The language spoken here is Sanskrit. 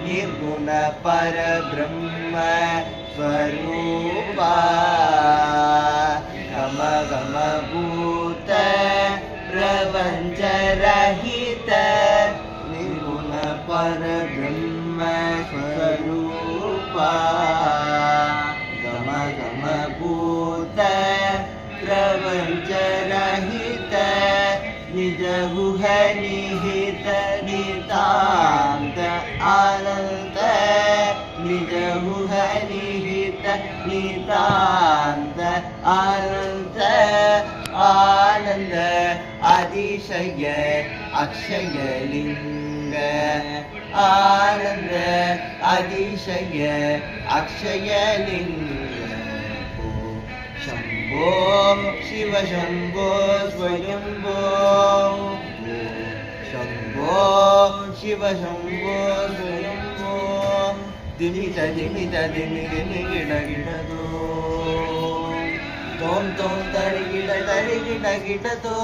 निर्गुण परब्रह्म स्वरूपा गम गम भूत प्रपंचरहित निर्गुण परब्रह्म स्वरूपा गम गम भूत प्रपंचरहित निज गुह निहित नितांत आनंद निज गुह निहित नितांत आनंद आनंद अतिशय अक्षय लिंग आनंद अतिशय अक्षय लिंग शंभो शिव शंभो स्वयंभो शंभो शिव शंभो स्वयंभो दिमित दिमित दिमि दिमि गिड गिडदो तोम तोम तरि गिड गिडतो